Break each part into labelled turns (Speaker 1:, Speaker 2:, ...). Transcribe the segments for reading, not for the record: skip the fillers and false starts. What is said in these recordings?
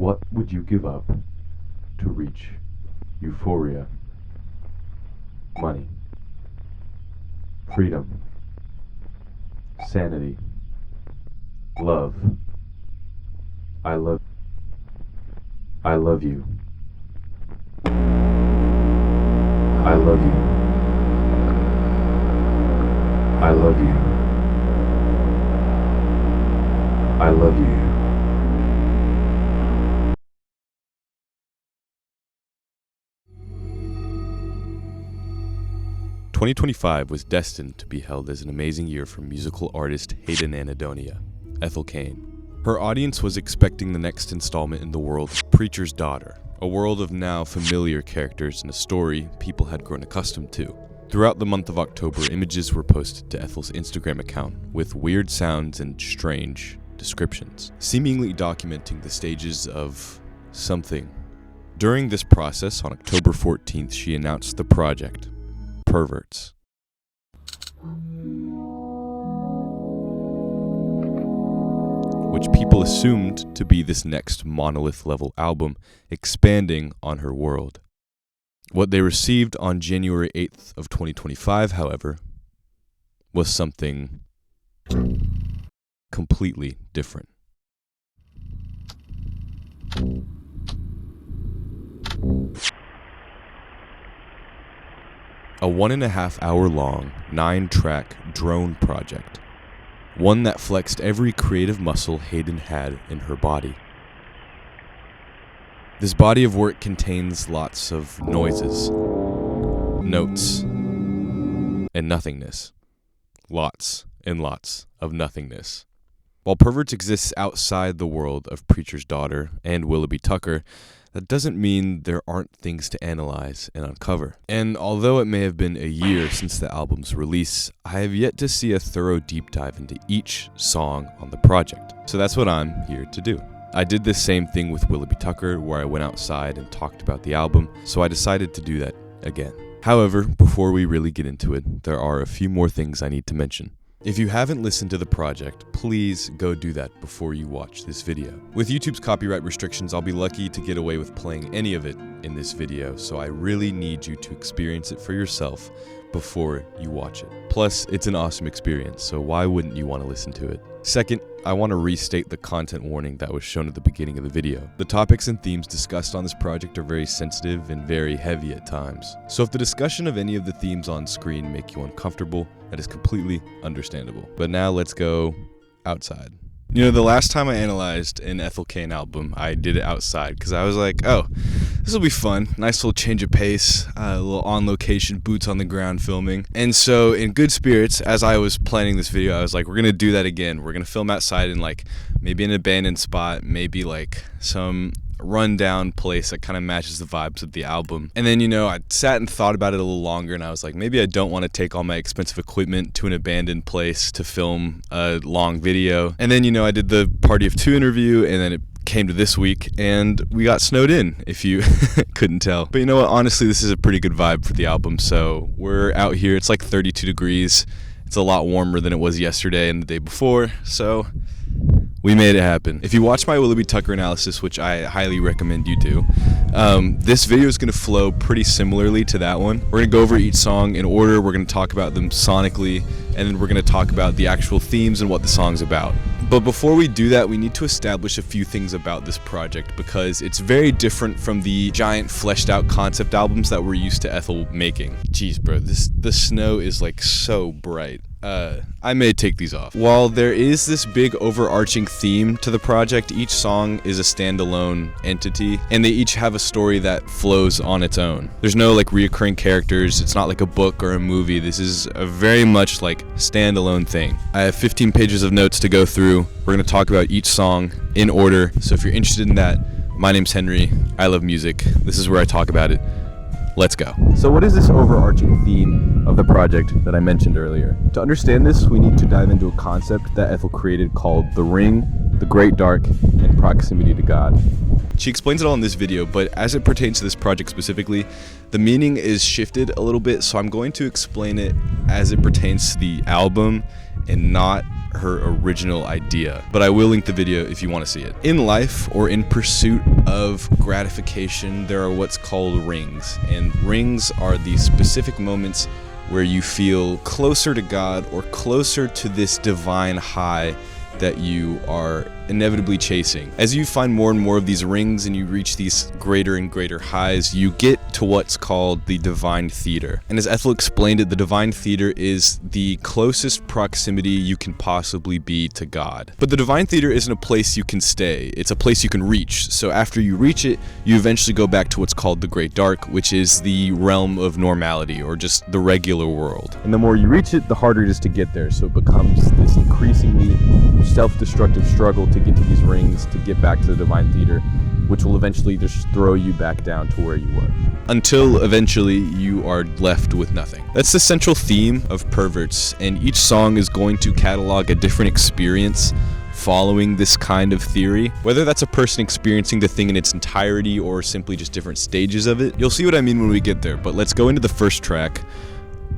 Speaker 1: What would you give up to reach euphoria? Money, freedom, sanity, love. I love you. I love you. I love you. I love you. 2025 was destined to be held as an amazing year for musical artist Ettiene and Thatorchia, Ethel Cain. Her audience was expecting the next installment in the world of Preacher's Daughter, a world of now familiar characters and a story people had grown accustomed to. Throughout the month of October, images were posted to Ethel's Instagram account with weird sounds and strange descriptions, seemingly documenting the stages of something. During this process, on October 14th, she announced the project, Perverts. Which people assumed to be this next monolith-level album, expanding on her world. What they received on January 8th of 2025, however, was something completely different. A 1.5 hour long, 9-track drone project. One that flexed every creative muscle Hayden had in her body. This body of work contains lots of noises, notes, and nothingness. Lots and lots of nothingness. While Perverts exists outside the world of Preacher's Daughter and Willoughby Tucker, that doesn't mean there aren't things to analyze and uncover. And although it may have been a year since the album's release, I have yet to see a thorough deep dive into each song on the project. So that's what I'm here to do. I did this same thing with Willoughby Tucker, where I went outside and talked about the album, so I decided to do that again. However, before we really get into it, there are a few more things I need to mention. If you haven't listened to the project, please go do that before you watch this video. With YouTube's copyright restrictions, I'll be lucky to get away with playing any of it in this video, so I really need you to experience it for yourself before you watch it. Plus, it's an awesome experience, so why wouldn't you want to listen to it? Second, I want to restate the content warning that was shown at the beginning of the video. The topics and themes discussed on this project are very sensitive and very heavy at times. So if the discussion of any of the themes on screen make you uncomfortable, that is completely understandable. But now let's go outside. You know, the last time I analyzed an Ethel Cain album, I did it outside because I was like, oh, this will be fun. Nice little change of pace, a little on-location, boots on the ground filming. And so in good spirits, as I was planning this video, I was like, we're going to do that again. We're going to film outside in like maybe an abandoned spot, maybe like some rundown place that kind of matches the vibes of the album. And then, you know, I sat and thought about it a little longer, and I was like, maybe I don't want to take all my expensive equipment to an abandoned place to film a long video. And then, you know, I did the Party of Two interview, and then it came to this week, and we got snowed in, if you couldn't tell. But you know what, honestly, this is a pretty good vibe for the album. So we're out here, it's like 32 degrees. It's a lot warmer than it was yesterday and the day before, so we made it happen. If you watch my Willoughby Tucker analysis, which I highly recommend you do, this video is going to flow pretty similarly to that one. We're going to go over each song in order, we're going to talk about them sonically, and then we're going to talk about the actual themes and what the song's about. But before we do that, we need to establish a few things about this project, because it's very different from the giant fleshed out concept albums that we're used to Ethel making. Jeez, bro, the snow is like so bright. I may take these off. While there is this big overarching theme to the project, each song is a standalone entity, and they each have a story that flows on its own. There's no like reoccurring characters, it's not like a book or a movie. This is a very much like standalone thing. I have 15 pages of notes to go through. We're going to talk about each song in order, so if you're interested in that, my name's Henry, I love music, this is where I talk about it. Let's go. So what is this overarching theme of the project that I mentioned earlier? To understand this, we need to dive into a concept that Ethel created called the ring, the great dark, and proximity to God. She explains it all in this video, but as it pertains to this project specifically, the meaning is shifted a little bit, so I'm going to explain it as it pertains to the album and not her original idea. But I will link the video if you want to see it. In life, or in pursuit of gratification, there are what's called rings. And rings are the specific moments where you feel closer to God or closer to this divine high that you are inevitably chasing. As you find more and more of these rings and you reach these greater and greater highs, you get to what's called the divine theater. And as Ethel explained it, the divine theater is the closest proximity you can possibly be to God. But the divine theater isn't a place you can stay, it's a place you can reach. So after you reach it, you eventually go back to what's called the great dark, which is the realm of normality, or just the regular world. And the more you reach it, the harder it is to get there. So it becomes this increasingly self-destructive struggle to get to these rings, to get back to the divine theater, which will eventually just throw you back down to where you were. Until eventually you are left with nothing. That's the central theme of Perverts, and each song is going to catalog a different experience following this kind of theory. Whether that's a person experiencing the thing in its entirety or simply just different stages of it. You'll see what I mean when we get there, but let's go into the first track,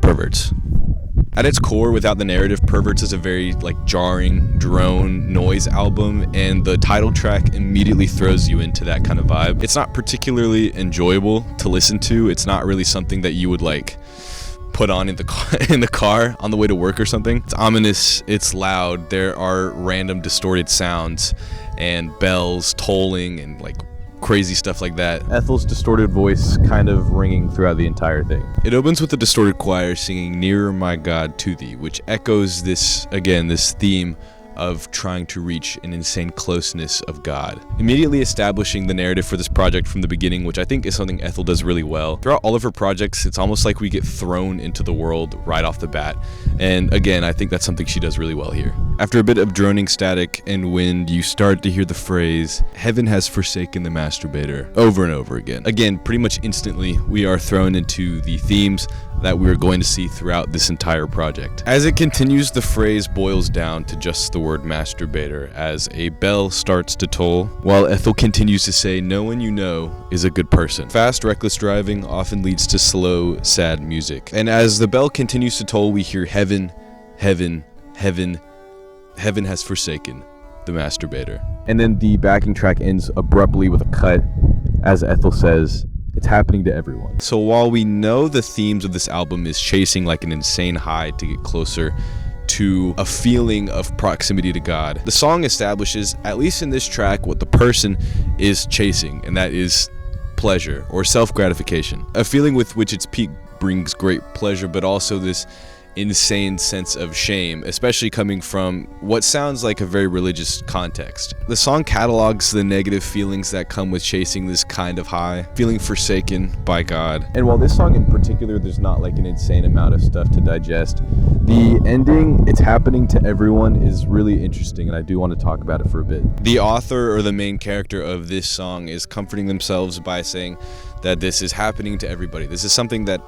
Speaker 1: Perverts. At its core, without the narrative, Perverts is a very jarring drone noise album, and the title track immediately throws you into that kind of vibe. It's not particularly enjoyable to listen to. It's not really something that you would put on in the car on the way to work or something. It's ominous, it's loud, there are random distorted sounds and bells tolling and crazy stuff like that. Ethel's distorted voice kind of ringing throughout the entire thing. It opens with a distorted choir singing "Nearer My God to Thee," which echoes this theme of trying to reach an insane closeness of God. Immediately establishing the narrative for this project from the beginning, which I think is something Ethel does really well. Throughout all of her projects, it's almost like we get thrown into the world right off the bat. And again, I think that's something she does really well here. After a bit of droning static and wind, you start to hear the phrase, "Heaven has forsaken the masturbator," over and over again. Again, pretty much instantly, we are thrown into the themes that we're going to see throughout this entire project. As it continues, the phrase boils down to just the word masturbator as a bell starts to toll, while Ethel continues to say, "No one you know is a good person." Fast, reckless driving often leads to slow, sad music. And as the bell continues to toll, we hear heaven, heaven, heaven, heaven has forsaken the masturbator. And then the backing track ends abruptly with a cut as Ethel says, "It's happening to everyone." So while we know the themes of this album is chasing an insane high to get closer to a feeling of proximity to God, the song establishes, at least in this track, what the person is chasing, and that is pleasure or self-gratification. A feeling with which its peak brings great pleasure, but also this insane sense of shame, especially coming from what sounds like a very religious context. The song catalogs the negative feelings that come with chasing this kind of high, feeling forsaken by God. And while this song in particular, there's not an insane amount of stuff to digest, the ending, "It's happening to everyone," is really interesting, and I do want to talk about it for a bit. The author or the main character of this song is comforting themselves by saying that this is happening to everybody. This is something that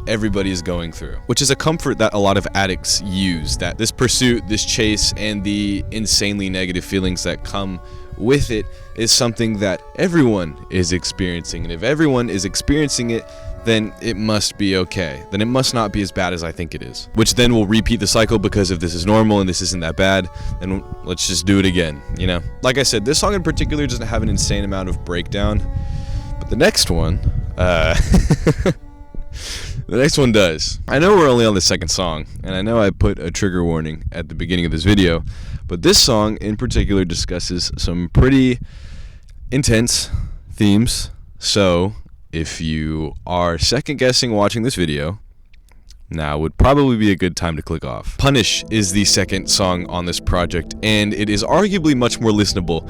Speaker 1: everybody is going through, which is a comfort that a lot of addicts use, that this pursuit, this chase, and the insanely negative feelings that come with it is something that everyone is experiencing. And if everyone is experiencing it, then it must be okay. Then it must not be as bad as I think it is. Which then will repeat the cycle, because if this is normal and this isn't that bad, then let's just do it again, Like I said, this song in particular doesn't have an insane amount of breakdown, but the next one, the next one does. I know we're only on the second song, and I know I put a trigger warning at the beginning of this video, but this song in particular discusses some pretty intense themes. So if you are second guessing watching this video, now would probably be a good time to click off. Punish is the second song on this project, and it is arguably much more listenable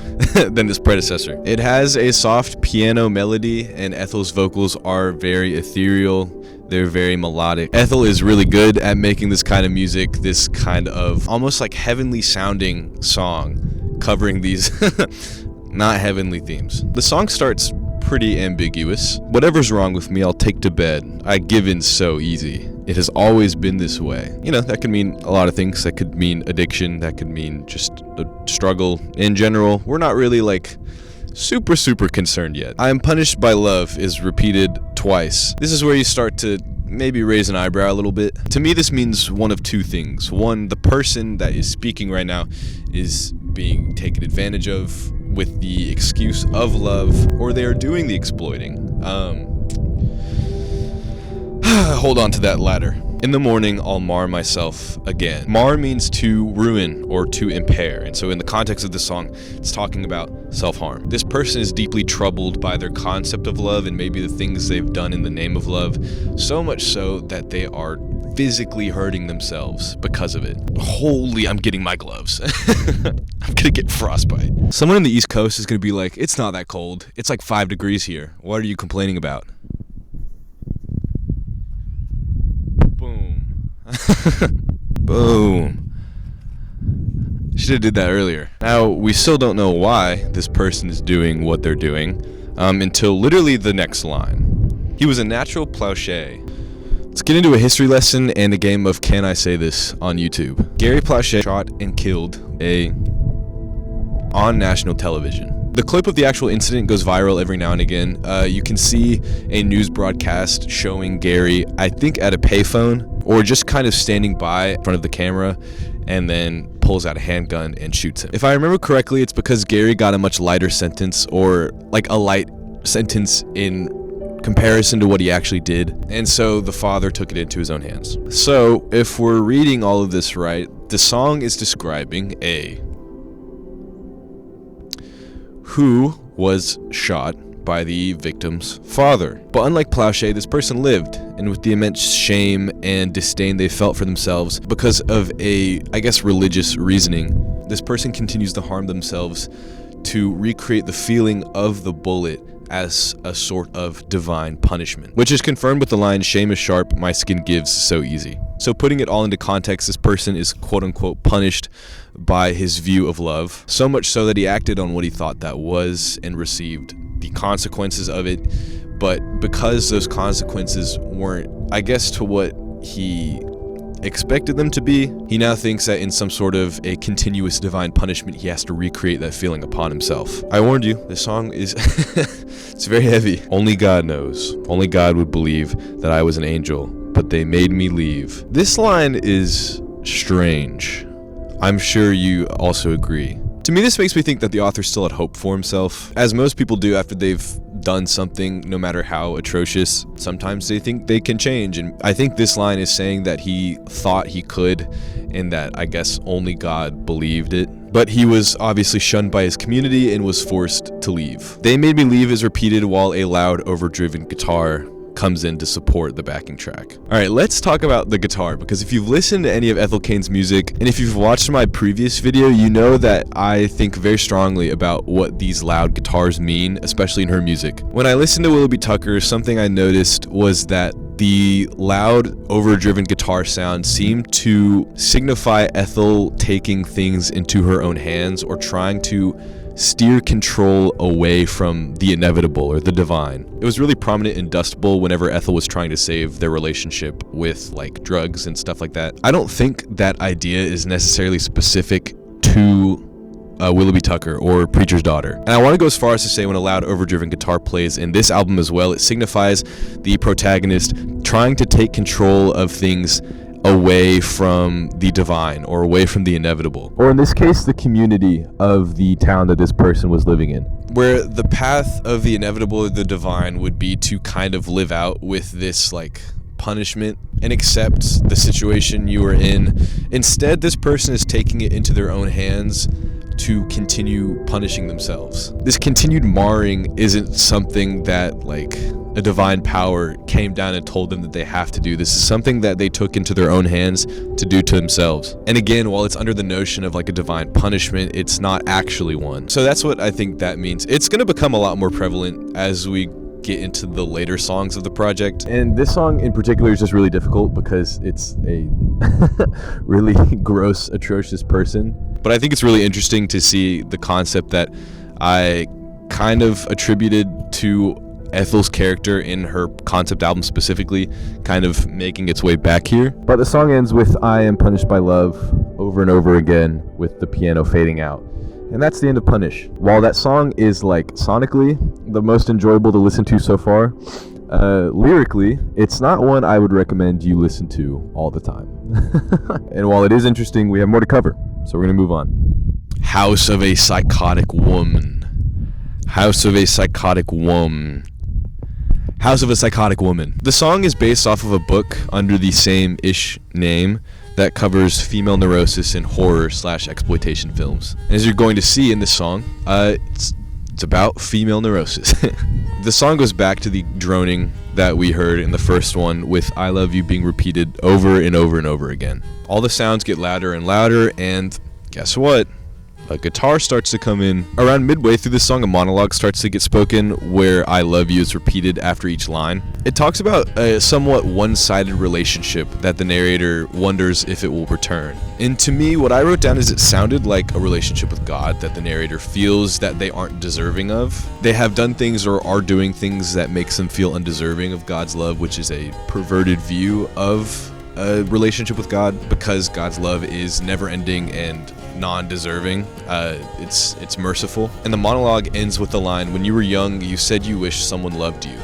Speaker 1: than its predecessor. It has a soft piano melody, and Ethel's vocals are very ethereal. They're very melodic. Ethel is really good at making this kind of music, this kind of almost heavenly sounding song, covering these not heavenly themes. The song starts pretty ambiguous. "Whatever's wrong with me, I'll take to bed. I give in so easy. It has always been this way." That could mean a lot of things. That could mean addiction. That could mean just a struggle in general. We're not really super concerned yet. "I am punished by love" is repeated twice. This is where you start to maybe raise an eyebrow a little bit. To me, this means one of two things. One, the person that is speaking right now is being taken advantage of with the excuse of love, or they are doing the exploiting. Hold on to that latter. In the morning, I'll mar myself again. Mar means to ruin or to impair. And so in the context of this song, it's talking about self-harm. This person is deeply troubled by their concept of love and maybe the things they've done in the name of love, so much so that they are physically hurting themselves because of it. Holy, I'm getting my gloves. I'm gonna get frostbite. Someone in the East Coast is gonna be like, it's not that cold. It's like 5 degrees here. What are you complaining about? Boom. Should have did that earlier. Now, we still don't know why this person is doing what they're doing until literally the next line. He was a natural plowshare. Let's get into a history lesson and a game of Can I Say This on YouTube. Gary Plowshare shot and killed on national television. The clip of the actual incident goes viral every now and again. You can see a news broadcast showing Gary, I think at a payphone, or just kind of standing by in front of the camera, and then pulls out a handgun and shoots him. If I remember correctly, it's because Gary got a much lighter sentence, or like a light sentence in comparison to what he actually did, and so the father took it into his own hands. So, if we're reading all of this right, the song is describing who was shot by the victim's father. But unlike Plowshare, this person lived, and with the immense shame and disdain they felt for themselves because of religious reasoning, this person continues to harm themselves to recreate the feeling of the bullet as a sort of divine punishment, which is confirmed with the line, "Shame is sharp, my skin gives so easy." So putting it all into context, this person is quote-unquote punished by his view of love, so much so that he acted on what he thought that was and received the consequences of it. But because those consequences weren't, to what he expected them to be, he now thinks that in some sort of a continuous divine punishment, he has to recreate that feeling upon himself. I warned you, this song is it's very heavy. Only God knows. Only God would believe that I was an angel, but they made me leave. This line is strange. I'm sure you also agree. To me, this makes me think that the author still had hope for himself, as most people do after they've done something, no matter how atrocious. Sometimes they think they can change, and I think this line is saying that he thought he could, and that only God believed it. But he was obviously shunned by his community and was forced to leave. "They made me leave" is repeated while a loud, overdriven guitar comes in to support the backing track. Alright, let's talk about the guitar, because if you've listened to any of Ethel Cain's music, and if you've watched my previous video, you know that I think very strongly about what these loud guitars mean, especially in her music. When I listened to Willoughby Tucker, something I noticed was that the loud, overdriven guitar sound seemed to signify Ethel taking things into her own hands, or trying to steer control away from the inevitable or the divine. It was really prominent in Dust Bowl whenever Ethel was trying to save their relationship with drugs and stuff like that. I don't think that idea is necessarily specific to Willoughby Tucker or Preacher's Daughter. And I want to go as far as to say when a loud, overdriven guitar plays in this album as well, it signifies the protagonist trying to take control of things away from the divine, or away from the inevitable, or in this case the community of the town that this person was living in, where the path of the inevitable or the divine would be to kind of live out with this punishment and accept the situation you were in. Instead, this person is taking it into their own hands to continue punishing themselves. This continued marring isn't something that a divine power came down and told them that they have to do. This is something that they took into their own hands to do to themselves. And again, while it's under the notion of a divine punishment, it's not actually one. So that's what I think that means. It's going to become a lot more prevalent as we get into the later songs of the project. And this song in particular is just really difficult because it's a really gross, atrocious person. But I think it's really interesting to see the concept that I kind of attributed to Ethel's character in her concept album specifically, kind of making its way back here. But the song ends with "I am punished by love" over and over again, with the piano fading out. And that's the end of Punish. While that song is sonically the most enjoyable to listen to so far, Lyrically, it's not one I would recommend you listen to all the time. And while it is interesting, we have more to cover, so we're going to move on. House of a Psychotic Woman. House of a Psychotic Woman. House of a Psychotic Woman. The song is based off of a book under the same-ish name that covers female neurosis in horror/exploitation films. And as you're going to see in this song, it's about female neurosis. The song goes back to the droning that we heard in the first one, with I love you being repeated over and over and over again. All the sounds get louder and louder, and guess what? A guitar starts to come in. Around midway through the song, a monologue starts to get spoken where I love you is repeated after each line. It talks about a somewhat one-sided relationship that the narrator wonders if it will return. And to me, what I wrote down is it sounded like a relationship with God that the narrator feels that they aren't deserving of. They have done things or are doing things that makes them feel undeserving of God's love, which is a perverted view of a relationship with God, because God's love is never-ending and non-deserving. It's merciful. And the monologue ends with the line, when you were young, you said you wish someone loved you.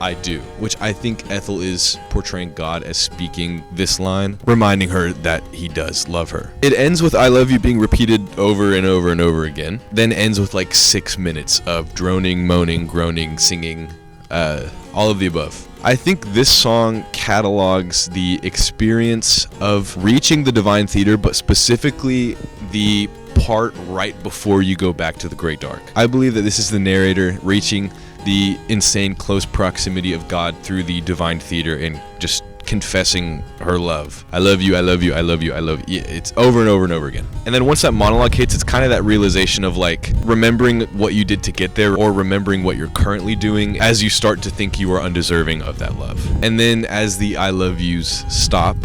Speaker 1: I do. Which I think Ethel is portraying God as speaking this line, reminding her that he does love her. It ends with I love you being repeated over and over and over again, then ends with like 6 minutes of droning, moaning, groaning, singing, all of the above. I think this song catalogs the experience of reaching the divine theater, but specifically the part right before you go back to the Great Dark. I believe that this is the narrator reaching the insane close proximity of God through the divine theater and just confessing her love. I love you, I love you, I love you, I love you. It's over and over and over again. And then once that monologue hits, it's kind of that realization of like remembering what you did to get there, or remembering what you're currently doing as you start to think you are undeserving of that love. And then as the I love yous stop,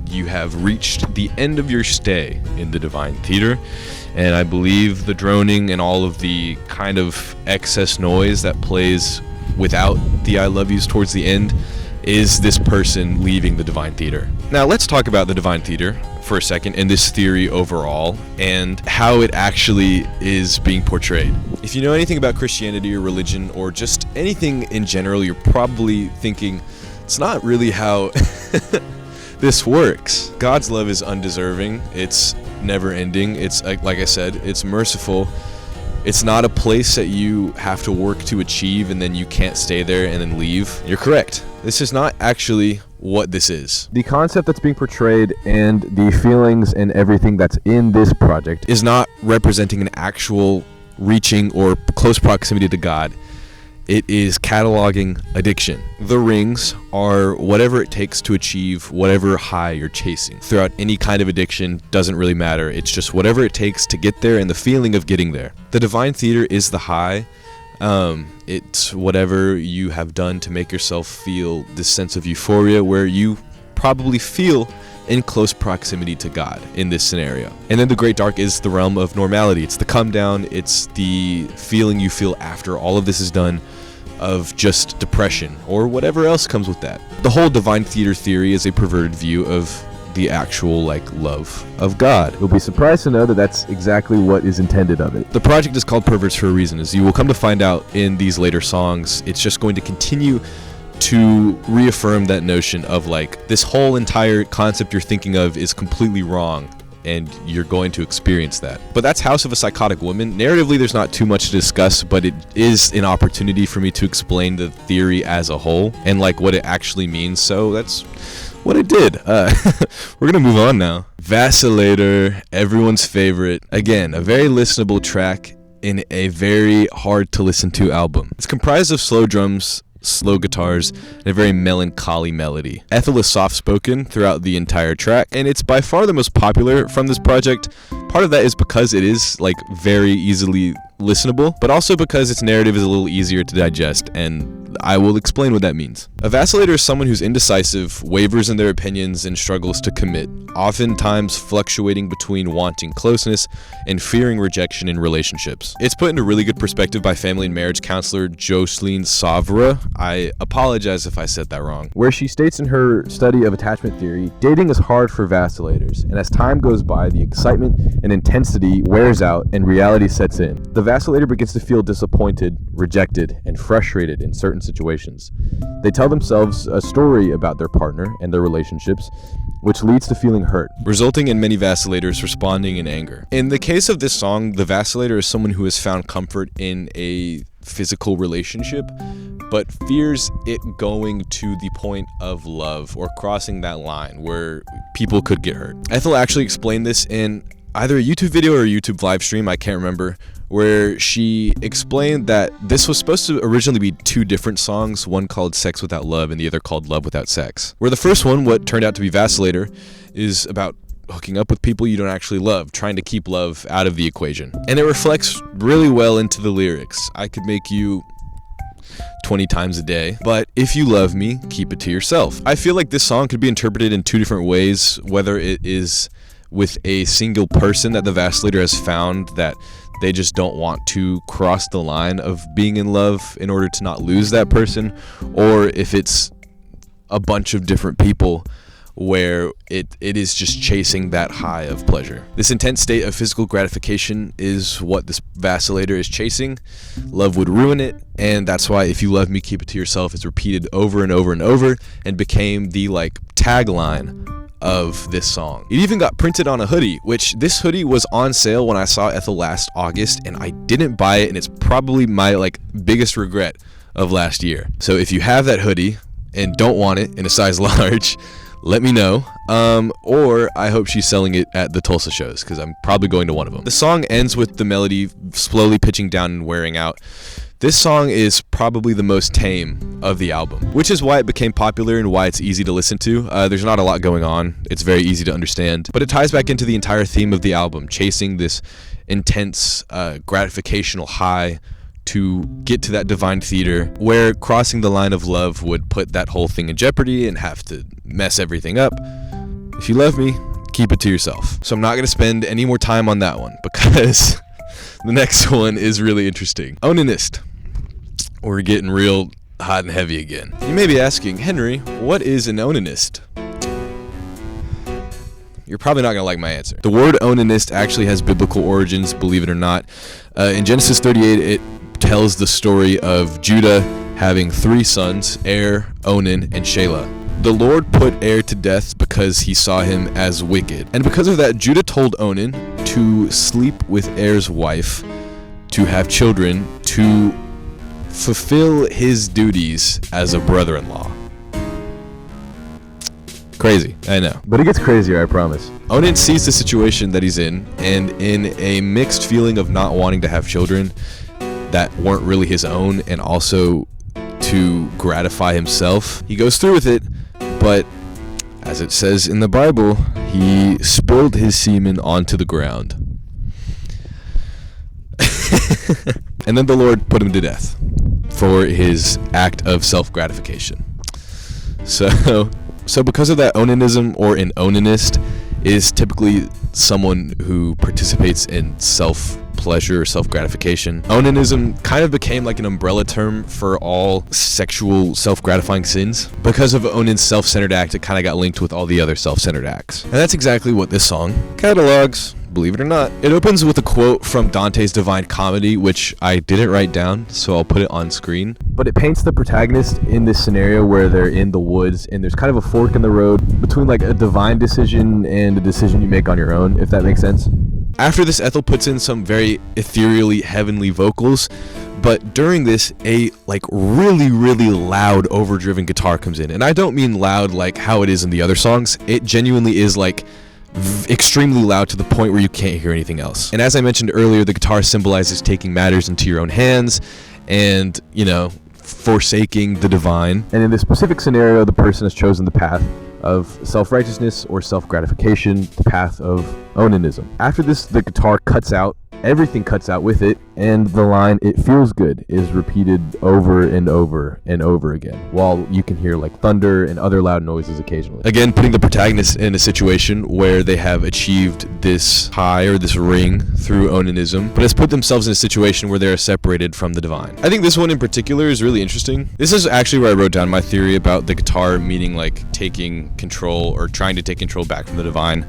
Speaker 1: you have reached the end of your stay in the divine theater. And I believe the droning and all of the kind of excess noise that plays without the I love yous towards the end is this person leaving the divine theater. Now let's talk about the divine theater for a second and this theory overall and how it actually is being portrayed. If you know anything about Christianity or religion or just anything in general, you're probably thinking it's not really how this works. God's love is undeserving. It's never ending. It's like I said, it's merciful. It's not a place that you have to work to achieve and then you can't stay there and then leave. You're correct. This is not actually what this is. The concept that's being portrayed and the feelings and everything that's in this project is not representing an actual reaching or close proximity to God. It is cataloging addiction. The rings are whatever it takes to achieve whatever high you're chasing. Throughout any kind of addiction, doesn't really matter. It's just whatever it takes to get there and the feeling of getting there. The divine theater is the high. It's whatever you have done to make yourself feel this sense of euphoria where you probably feel in close proximity to God in this scenario. And then the Great Dark is the realm of normality. It's the come down. It's the feeling you feel after all of this is done of just depression or whatever else comes with that. The whole divine theater theory is a perverted view of the actual love of God. You'll be surprised to know that that's exactly what is intended of it. The project is called Perverts for a reason, as you will come to find out in these later songs. It's just going to continue to reaffirm that notion of this whole entire concept you're thinking of is completely wrong, and you're going to experience that. But that's House of a Psychotic Woman. Narratively, there's not too much to discuss, but it is an opportunity for me to explain the theory as a whole and what it actually means. So that's what it did. We're gonna move on now. Vacillator, everyone's favorite. Again, a very listenable track in a very hard to listen to album. It's comprised of slow drums, slow guitars, and a very melancholy melody. Ethel is soft-spoken throughout the entire track, and it's by far the most popular from this project. Part of that is because it is very easily listenable, but also because its narrative is a little easier to digest, and I will explain what that means. A vacillator is someone who's indecisive, wavers in their opinions, and struggles to commit, oftentimes fluctuating between wanting closeness and fearing rejection in relationships. It's put into really good perspective by family and marriage counselor Jocelyn Savra. I apologize if I said that wrong. Where she states in her study of attachment theory, dating is hard for vacillators, and as time goes by, the excitement and intensity wears out and reality sets in. The vacillator begins to feel disappointed, rejected, and frustrated in certain certain situations. They tell themselves a story about their partner and their relationships, which leads to feeling hurt, resulting in many vacillators responding in anger. In the case of this song, the vacillator is someone who has found comfort in a physical relationship, but fears it going to the point of love or crossing that line where people could get hurt. Ethel actually explained this in either a YouTube video or a YouTube live stream, I can't remember, where she explained that this was supposed to originally be two different songs, one called Sex Without Love and the other called Love Without Sex. Where the first one, what turned out to be Vacillator, is about hooking up with people you don't actually love, trying to keep love out of the equation. And it reflects really well into the lyrics. I could make you 20 times a day, but if you love me, keep it to yourself. I feel like this song could be interpreted in two different ways, whether it is with a single person that the vacillator has found that they just don't want to cross the line of being in love in order to not lose that person, or if it's a bunch of different people where it is just chasing that high of pleasure. This intense state of physical gratification is what this vacillator is chasing. Love would ruin it, and that's why if you love me, keep it to yourself is repeated over and over and over and became the tagline of this song. It even got printed on a hoodie, which this hoodie was on sale when I saw Ethel last August, and I didn't buy it, and it's probably my biggest regret of last year. So if you have that hoodie and don't want it in a size large, let me know, or I hope she's selling it at the Tulsa shows, because I'm probably going to one of them. The song ends with the melody slowly pitching down and wearing out. This song is probably the most tame of the album, which is why it became popular and why it's easy to listen to. There's not a lot going on. It's very easy to understand, but it ties back into the entire theme of the album, chasing this intense gratificational high to get to that divine theater where crossing the line of love would put that whole thing in jeopardy and have to mess everything up. If you love me, keep it to yourself. So I'm not going to spend any more time on that one because the next one is really interesting. Onanist. We're getting real hot and heavy again. You may be asking, Henry, what is an onanist? You're probably not going to like my answer. The word onanist actually has biblical origins, believe it or not. In Genesis 38, it tells the story of Judah having 3 sons, Er, Onan, and Shelah. The Lord put Er to death because he saw him as wicked. And because of that, Judah told Onan to sleep with Er's wife, to have children, to fulfill his duties as a brother-in-law. Crazy, I know. But it gets crazier, I promise. Onan sees the situation that he's in, and in a mixed feeling of not wanting to have children that weren't really his own, and also to gratify himself, he goes through with it, but as it says in the Bible, he spilled his semen onto the ground. And then the Lord put him to death for his act of self-gratification. So because of that, onanism or an onanist is typically someone who participates in self-pleasure or self-gratification. Onanism kind of became like an umbrella term for all sexual self-gratifying sins. Because of Onan's self-centered act, it kind of got linked with all the other self-centered acts. And that's exactly what this song catalogs, believe it or not. It opens with a quote from Dante's Divine Comedy, which I didn't write down, so I'll put it on screen. But it paints the protagonist in this scenario where they're in the woods and there's kind of a fork in the road between a divine decision and a decision you make on your own, if that makes sense. After this, Ethel puts in some very ethereally heavenly vocals, but during this, a really, really loud, overdriven guitar comes in. And I don't mean loud like how it is in the other songs. It genuinely is extremely loud to the point where you can't hear anything else. And as I mentioned earlier, the guitar symbolizes taking matters into your own hands and, forsaking the divine. And in this specific scenario, the person has chosen the path of self-righteousness or self-gratification, the path of onanism. After this, the guitar cuts out, everything cuts out with it, and the line, "It feels good," is repeated over and over and over again, while you can hear thunder and other loud noises occasionally. Again, putting the protagonist in a situation where they have achieved this high or this ring through onanism, but has put themselves in a situation where they are separated from the divine. I think this one in particular is really interesting. This is actually where I wrote down my theory about the guitar meaning taking control or trying to take control back from the divine.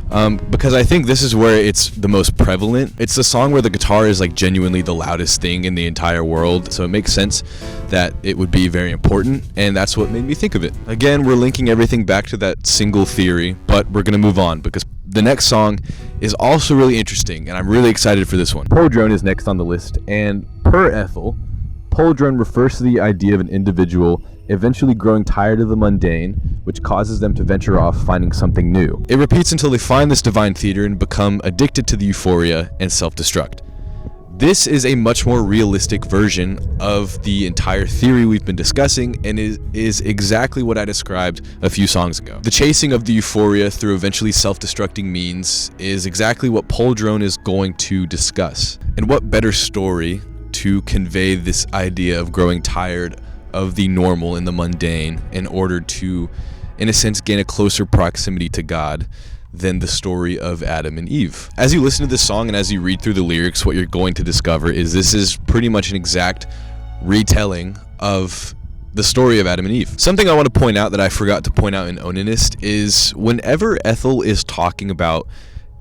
Speaker 1: because I think this is where it's the most prevalent. It's the song where the guitar is like genuinely the loudest thing in the entire world, so it makes sense that it would be very important, and that's what made me think of it. Again, we're linking everything back to that single theory, but we're gonna move on because the next song is also really interesting, and I'm really excited for this one. Pulldrone is next on the list, and per Ethel, Pulldrone refers to the idea of an individual eventually growing tired of the mundane, which causes them to venture off finding something new. It repeats until they find this divine theater and become addicted to the euphoria and self-destruct. This is a much more realistic version of the entire theory we've been discussing, and is exactly what I described a few songs ago. The chasing of the euphoria through eventually self-destructing means is exactly what Pulldrone is going to discuss. And what better story to convey this idea of growing tired of the normal and the mundane in order to, in a sense, gain a closer proximity to God than the story of Adam and Eve. As you listen to this song and as you read through the lyrics, what you're going to discover is this is pretty much an exact retelling of the story of Adam and Eve. Something I want to point out that I forgot to point out in Onanist is whenever Ethel is talking about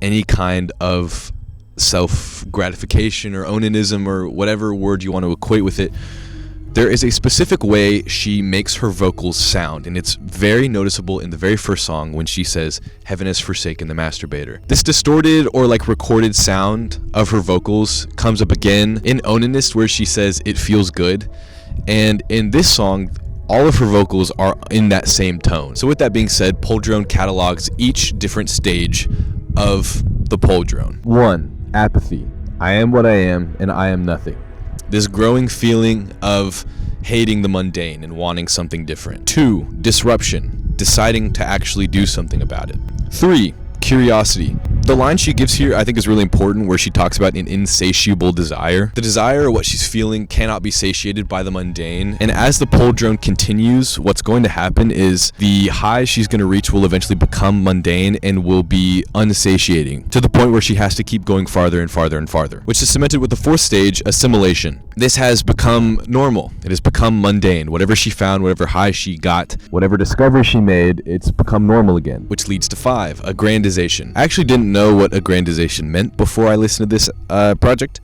Speaker 1: any kind of self-gratification or onanism or whatever word you want to equate with it, there is a specific way she makes her vocals sound, and it's very noticeable in the very first song when she says, "Heaven has forsaken the masturbator." This distorted or like recorded sound of her vocals comes up again in Onanist where she says, "It feels good," and in this song, all of her vocals are in that same tone. So with that being said, Pulldrone catalogs each different stage of the Pulldrone. 1. Apathy. I am what I am, and I am nothing. This growing feeling of hating the mundane and wanting something different. 2. Disruption. Deciding to actually do something about it. 3. Curiosity. The line she gives here I think is really important, where she talks about an insatiable desire. The desire, or what she's feeling, cannot be satiated by the mundane, and as the Pulldrone continues, what's going to happen is the high she's going to reach will eventually become mundane and will be unsatiating, to the point where she has to keep going farther and farther and farther, which is cemented with the 4th stage, assimilation. This has become normal. It has become mundane. Whatever she found, whatever high she got, whatever discovery she made, it's become normal again, which leads to 5, aggrandization. I actually didn't know what aggrandization meant before I listened to this project,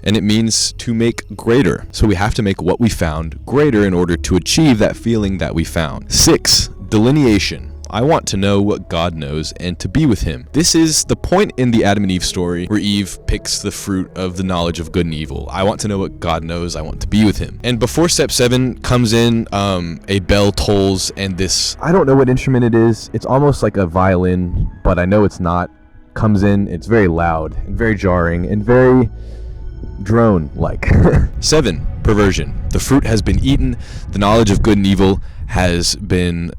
Speaker 1: and it means to make greater. So we have to make what we found greater in order to achieve that feeling that we found. 6, delineation. I want to know what God knows and to be with him. This is the point in the Adam and Eve story where Eve picks the fruit of the knowledge of good and evil. I want to know what God knows. I want to be with him. And before step 7 comes in, a bell tolls, and this, I don't know what instrument it is. It's almost like a violin, but I know it's not. Comes in. It's very loud and very jarring and very drone-like. 7, perversion. The fruit has been eaten. The knowledge of good and evil has been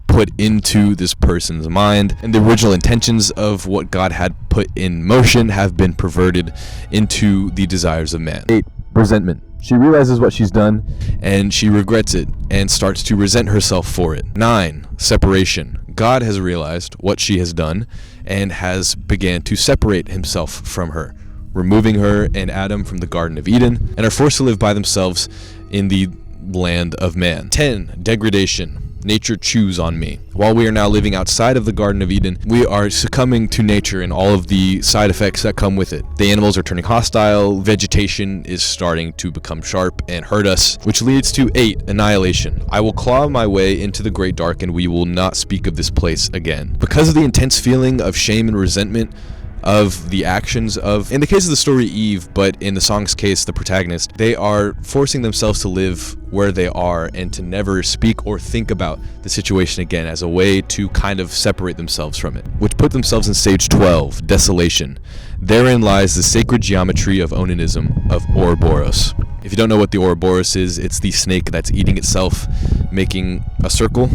Speaker 1: put into this person's mind, and the original intentions of what God had put in motion have been perverted into the desires of man. 8, resentment. She realizes what she's done, and she regrets it, and starts to resent herself for it. 9, separation. God has realized what she has done, and has began to separate himself from her, removing her and Adam from the Garden of Eden, and are forced to live by themselves in the land of man. 10, degradation. Nature chews on me. While we are now living outside of the Garden of Eden, we are succumbing to nature and all of the side effects that come with it. The animals are turning hostile, vegetation is starting to become sharp and hurt us, which leads to 8, annihilation. I will claw my way into the great dark, and we will not speak of this place again. Because of the intense feeling of shame and resentment of the actions of, in the case of the story, Eve, but in the song's case, the protagonist, they are forcing themselves to live where they are and to never speak or think about the situation again, as a way to kind of separate themselves from it, which put themselves in stage 12, desolation. Therein lies the sacred geometry of onanism of Ouroboros. If you don't know what the Ouroboros is, it's the snake that's eating itself, making a circle.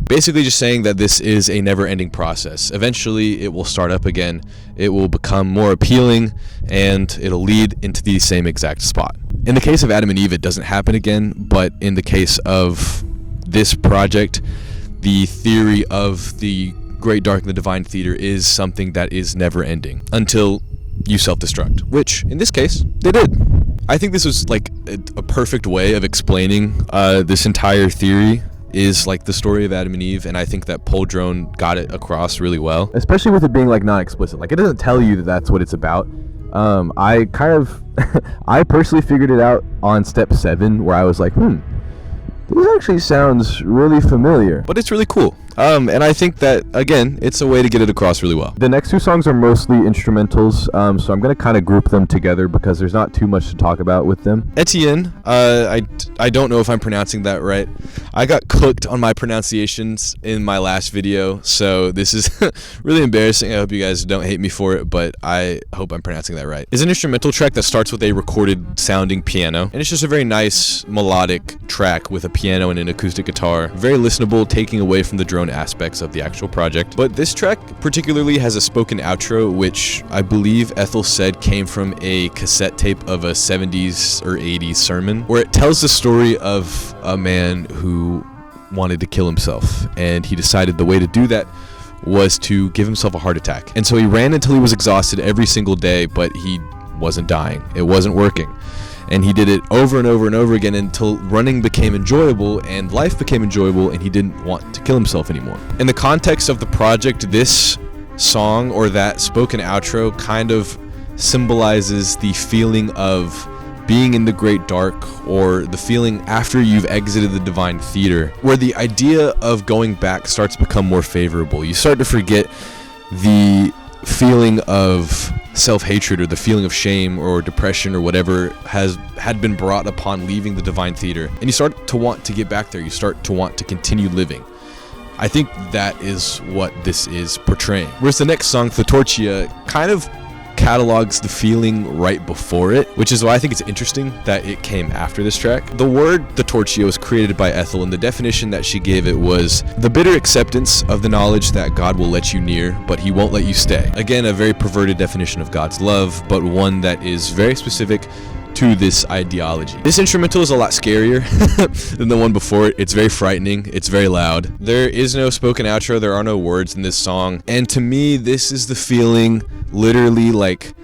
Speaker 1: Basically just saying that this is a never-ending process. Eventually, it will start up again, it will become more appealing, and it'll lead into the same exact spot. In the case of Adam and Eve, it doesn't happen again, but in the case of this project, the theory of the Great Dark and the Divine Theater is something that is never-ending, until you self-destruct, which, in this case, they did. I think this was like a perfect way of explaining this entire theory is like the story of Adam and Eve, and I think that Pulldrone got it across really well.
Speaker 2: Especially with it being like non-explicit. Like, it doesn't tell you that that's what it's about. I kind of, I personally figured it out on step 7, where I was like, this actually sounds really familiar.
Speaker 1: But it's really cool. And I think that, again, it's a way to get it across really well.
Speaker 2: The next 2 songs are mostly instrumentals, so I'm going to kind of group them together because there's not too much to talk about with them.
Speaker 1: Ettiene, I don't know if I'm pronouncing that right. I got cooked on my pronunciations in my last video, so this is really embarrassing. I hope you guys don't hate me for it, but I hope I'm pronouncing that right. It's an instrumental track that starts with a recorded sounding piano, and it's just a very nice melodic track with a piano and an acoustic guitar. Very listenable, taking away from the drone aspects of the actual project. But this track particularly has a spoken outro, which I believe Ethel said came from a cassette tape of a 70s or 80s sermon, where it tells the story of a man who wanted to kill himself, and he decided the way to do that was to give himself a heart attack. And so he ran until he was exhausted every single day, but he wasn't dying. It wasn't working. And he did it over and over and over again until running became enjoyable and life became enjoyable, and he didn't want to kill himself anymore. In the context of the project, this song or that spoken outro kind of symbolizes the feeling of being in the great dark, or the feeling after you've exited the divine theater, where the idea of going back starts to become more favorable. You start to forget the feeling of self-hatred or the feeling of shame or depression or whatever had been brought upon leaving the divine theater, and you start to want to get back there. You start to want to continue living. I think that is what this is portraying. Whereas the next song, Thatorchia, kind of catalogs the feeling right before it, which is why I think it's interesting that it came after this track. The word Thatorchia was created by Ethel, and the definition that she gave it was the bitter acceptance of the knowledge that God will let you near, but he won't let you stay. Again, a very perverted definition of God's love, but one that is very specific to this ideology. This instrumental is a lot scarier than the one before it. It's very frightening. It's very loud. There is no spoken outro. There are no words in this song. And to me, this is the feeling literally like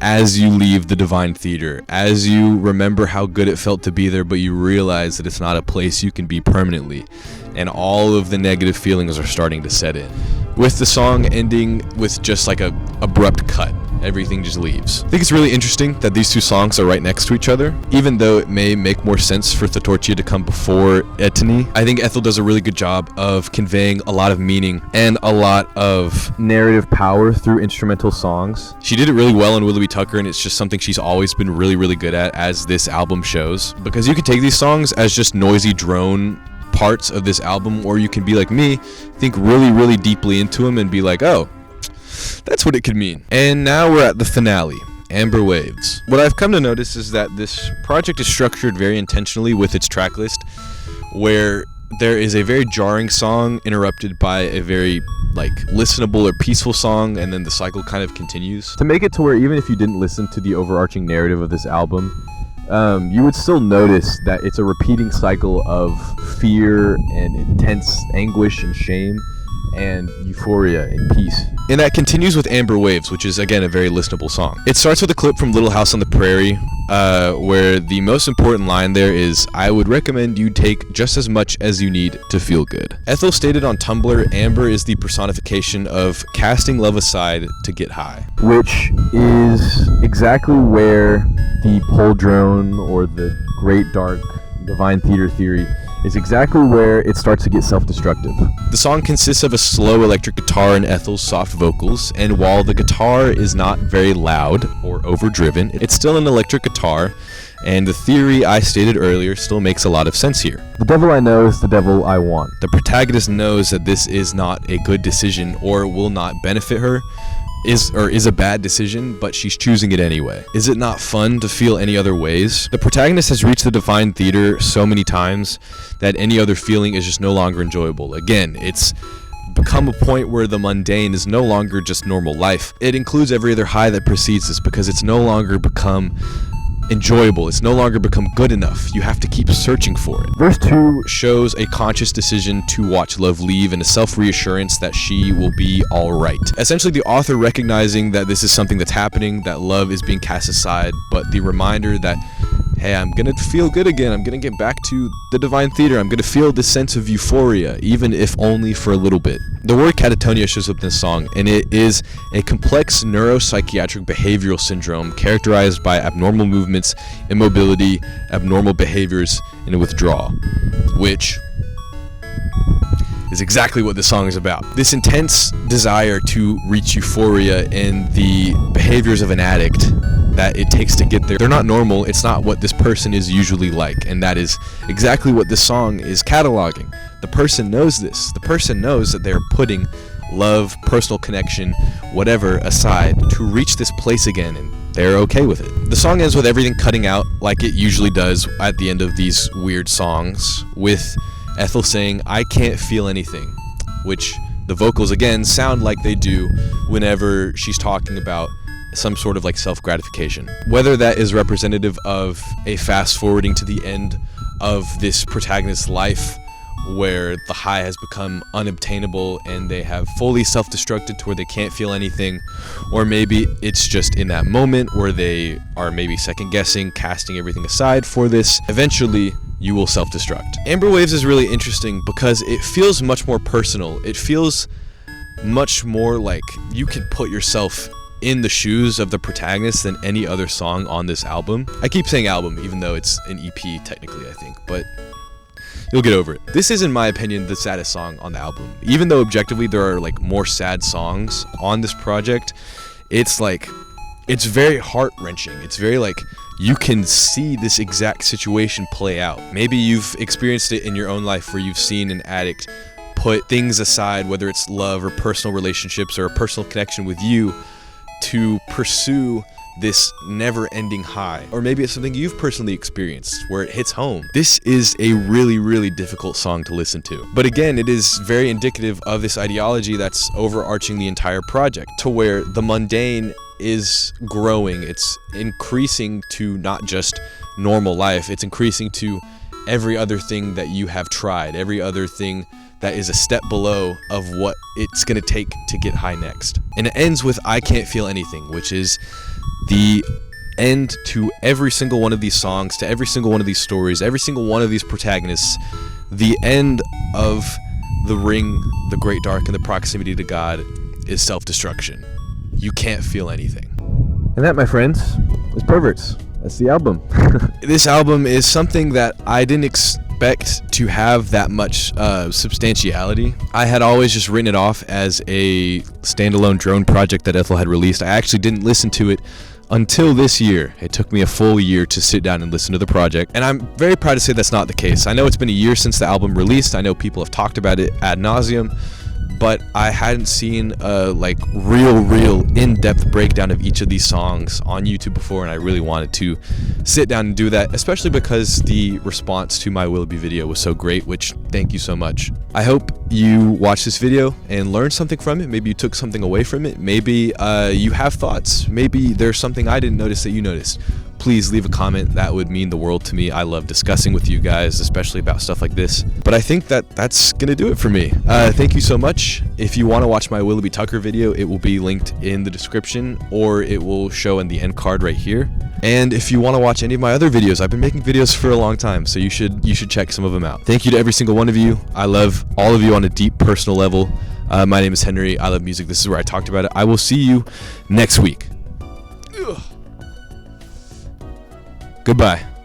Speaker 1: as you leave the divine theater, as you remember how good it felt to be there, but you realize that it's not a place you can be permanently. And all of the negative feelings are starting to set in. With the song ending with just like a abrupt cut. Everything just leaves. I think it's really interesting that these 2 songs are right next to each other, even though it may make more sense for Thatorchia to come before Ettiene. I think Ethel does a really good job of conveying a lot of meaning and a lot of
Speaker 2: narrative power through instrumental songs.
Speaker 1: She did it really well in Willoughby Tucker, and it's just something she's always been really, really good at, as this album shows. Because you could take these songs as just noisy drone parts of this album, or you can be like me, think really, really deeply into them and be like, oh, that's what it could mean. And now we're at the finale, Amber Waves. What I've come to notice is that this project is structured very intentionally with its track list, where there is a very jarring song interrupted by a very listenable or peaceful song, and then the cycle kind of continues.
Speaker 2: To make it to where even if you didn't listen to the overarching narrative of this album, you would still notice that it's a repeating cycle of fear and intense anguish and shame, and euphoria and peace.
Speaker 1: And that continues with Amber Waves, which is, again, a very listenable song. It starts with a clip from Little House on the Prairie, where the most important line there is, I would recommend you take just as much as you need to feel good. Ethel stated on Tumblr, Amber is the personification of casting love aside to get high.
Speaker 2: Which is exactly where the Pulldrone, or the Great Dark Divine Theater theory, is exactly where it starts to get self-destructive.
Speaker 1: The song consists of a slow electric guitar and Ethel's soft vocals, and while the guitar is not very loud or overdriven, it's still an electric guitar, and the theory I stated earlier still makes a lot of sense here.
Speaker 2: The devil I know is the devil I want.
Speaker 1: The protagonist knows that this is not a good decision or will not benefit her, is a bad decision, but she's choosing it anyway. Is it not fun to feel any other ways? The protagonist has reached the divine theater so many times that any other feeling is just no longer enjoyable. Again, it's become a point where the mundane is no longer just normal life. It includes every other high that precedes this, because it's no longer become enjoyable. It's no longer become good enough. You have to keep searching for it.
Speaker 2: Verse 2
Speaker 1: shows a conscious decision to watch love leave and a self-reassurance that she will be all right. Essentially, the author recognizing that this is something that's happening, that love is being cast aside, but the reminder that hey, I'm gonna feel good again. I'm gonna get back to the divine theater. I'm gonna feel this sense of euphoria, even if only for a little bit. The word catatonia shows up in this song, and it is a complex neuropsychiatric behavioral syndrome characterized by abnormal movements, immobility, abnormal behaviors, and withdrawal, which is exactly what this song is about. This intense desire to reach euphoria and the behaviors of an addict that it takes to get there. They're not normal. It's not what this person is usually like, and that is exactly what this song is cataloging. The person knows this. The person knows that they're putting love, personal connection, whatever aside to reach this place again, and they're okay with it. The song ends with everything cutting out like it usually does at the end of these weird songs, with Ethel saying, "I can't feel anything," which the vocals again sound like they do whenever she's talking about some sort of like self-gratification. Whether that is representative of a fast forwarding to the end of this protagonist's life, where the high has become unobtainable and they have fully self-destructed to where they can't feel anything, or maybe it's just in that moment where they are maybe second-guessing, casting everything aside for this, eventually you will self-destruct. Amber Waves is really interesting because it feels much more personal. It feels much more like you can put yourself in the shoes of the protagonist than any other song on this album. I keep saying album, even though it's an EP technically, I think, but you'll get over it. This is, in my opinion, the saddest song on the album. Even though objectively there are like more sad songs on this project, it's like, it's very heart-wrenching. It's very like, you can see this exact situation play out. Maybe you've experienced it in your own life where you've seen an addict put things aside, whether it's love or personal relationships or a personal connection with you, to pursue this never-ending high. Or maybe it's something you've personally experienced where it hits home. This is a really, really difficult song to listen to. But again, it is very indicative of this ideology that's overarching the entire project, to where the mundane is growing. It's increasing to not just normal life, it's increasing to every other thing that you have tried, every other thing that is a step below of what it's gonna take to get high next. And it ends with "I can't feel anything," which is the end to every single one of these songs, to every single one of these stories, every single one of these protagonists. The end of the ring, the great dark, and the proximity to God is self-destruction. You can't feel anything.
Speaker 2: And that, my friends, is Perverts. That's the album.
Speaker 1: This album is something that I didn't expect to have that much substantiality. I had always just written it off as a standalone drone project that Ethel had released. I actually didn't listen to it until this year. It took me a full year to sit down and listen to the project, and I'm very proud to say that's not the case. I know it's been a year since the album released. I know people have talked about it ad nauseum, but I hadn't seen a like real in-depth breakdown of each of these songs on YouTube before, and I really wanted to sit down and do that, especially because the response to my Willoughby video was so great, which thank you so much. I hope you watch this video and learn something from it. Maybe you took something away from it. Maybe you have thoughts. Maybe there's something I didn't notice that you noticed. Please leave a comment. That would mean the world to me. I love discussing with you guys, especially about stuff like this. But I think that's gonna do it for me. Thank you so much. If you want to watch my Willoughby Tucker video, it will be linked in the description, or it will show in the end card right here. And if you want to watch any of my other videos, I've been making videos for a long time, so you should check some of them out. Thank you to every single one of you. I love all of you on a deep personal level. My name is Henry. I love music. This is where I talked about it. I will see you next week. Ugh. Goodbye.